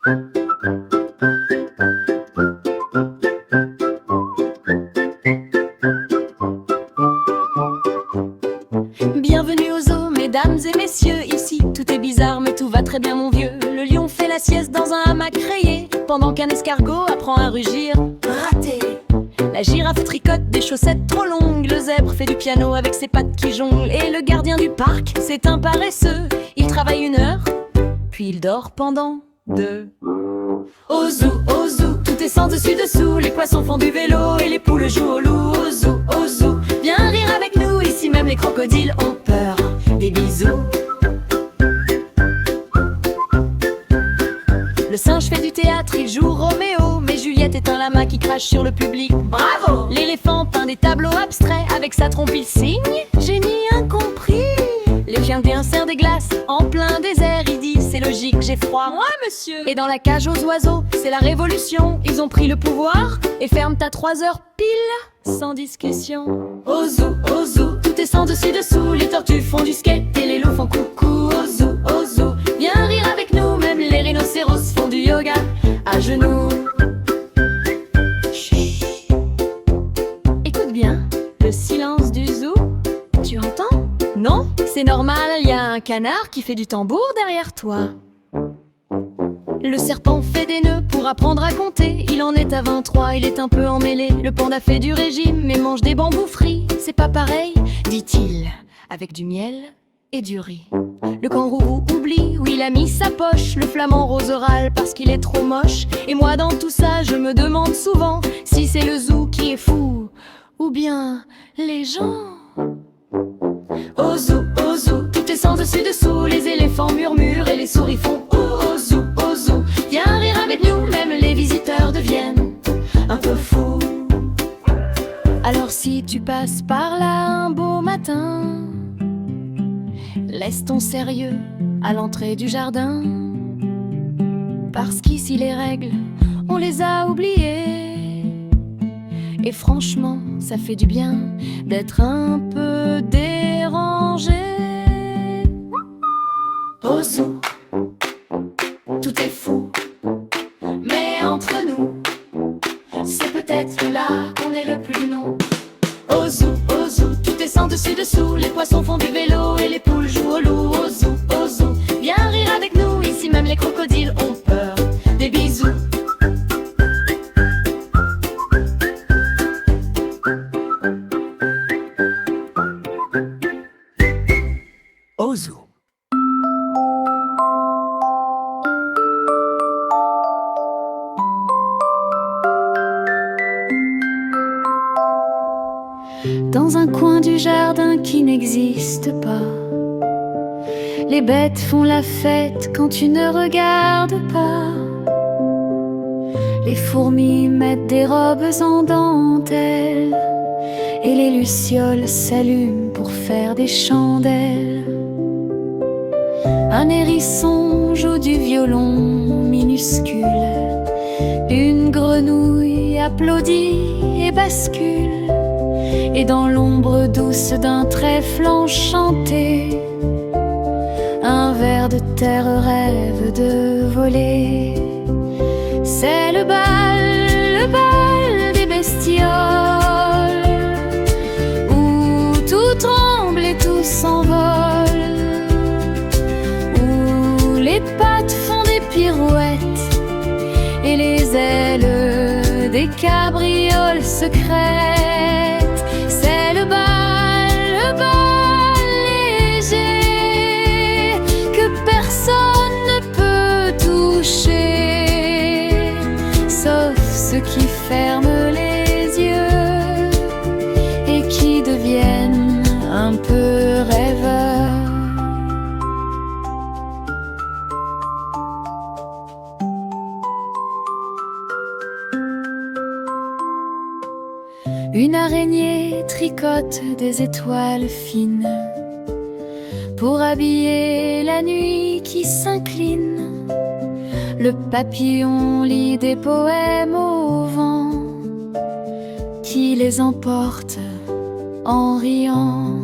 Bienvenue au zoo, mesdames et messieurs. Ici, tout est bizarre, mais tout va très bien, mon vieux. Le lion fait la sieste dans un hamac rayé, pendant qu'un escargot apprend à rugir. Raté. La girafe tricote des chaussettes trop longues. Le zèbre fait du piano avec ses pattes qui jonglent. Et le gardien du parc, c'est un paresseux. Il travaille 1 heure, puis il dort pendant 2. Au zoo, tout est sans dessus dessous. Les poissons font du vélo et les poules jouent au loup. Au zoo, viens rire avec nous. Ici même les crocodiles ont peur. Des bisous. Le singe fait du théâtre, il joue Roméo. Mais Juliette est un lama qui crache sur le public. Bravo! L'éléphant peint des tableaux abstraits. Avec sa trompe il signe, génie incompris. Les chiens insèrent des glaces en plein désert. Il dit c'est logique, j'ai froid. Moi monsieur. Et dans la cage aux oiseaux, c'est la révolution. Ils ont pris le pouvoir et ferment à 3 heures pile, sans discussion. Au zoo, tout est sans dessus dessous. Les tortues font du skate et les loups font coucou. Au zoo, viens rire avec nous. Même les rhinocéros font du yoga à genoux. Chut. Écoute bien, le silence du zoo. Tu entends? Non, c'est normal, il y a un canard qui fait du tambour derrière toi. Le serpent fait des nœuds pour apprendre à compter. Il en est à 23, il est un peu emmêlé. Le panda fait du régime mais mange des bambous frits. C'est pas pareil, dit-il, avec du miel et du riz. Le kangourou oublie où il a mis sa poche. Le flamand rose râle parce qu'il est trop moche. Et moi dans tout ça, je me demande souvent si c'est le zoo qui est fou ou bien les gens. Au zoo, tout est sans dessus dessous. Les éléphants murmurent et les souris font au zoo, viens rire avec nous. Même les visiteurs deviennent un peu fous. Alors si tu passes par là un beau matin, laisse ton sérieux à l'entrée du jardin. Parce qu'ici les règles, on les a oubliées. Et franchement, ça fait du bien d'être un peu dérangé. Au zoo, tout est fou, mais entre nous, c'est peut-être là qu'on est le plus non. Au zoo, tout est sans dessus dessous. Les poissons font du vélo et les poules jouent au loup. Au zoo, viens rire avec nous. Ici même les crocodiles ont peur. Des bisous. Au zoo. Dans un coin du jardin qui n'existe pas, les bêtes font la fête quand tu ne regardes pas. Les fourmis mettent des robes en dentelle et les lucioles s'allument pour faire des chandelles. Un hérisson joue du violon minuscule. Une grenouille applaudit et bascule. Et dans l'ombre douce d'un trèfle enchanté, un ver de terre rêve de voler. C'est le bal des bestioles, où tout tremble et tout s'envole, où les pattes font des pirouettes et les ailes des cabrioles secrètes. C'est le bal léger que personne ne peut toucher, sauf ceux qui ferment les yeux et qui deviennent un peu rêveurs. Une araignée tricote des étoiles fines pour habiller la nuit qui s'incline. Le papillon lit des poèmes au vent qui les emporte en riant.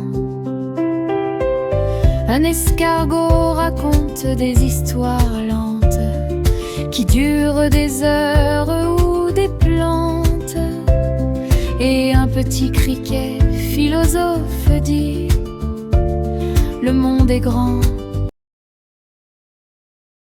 Un escargot raconte des histoires lentes qui dure des heures, ou des plantes. Et un petit criquet philosophe dit: le monde est grand,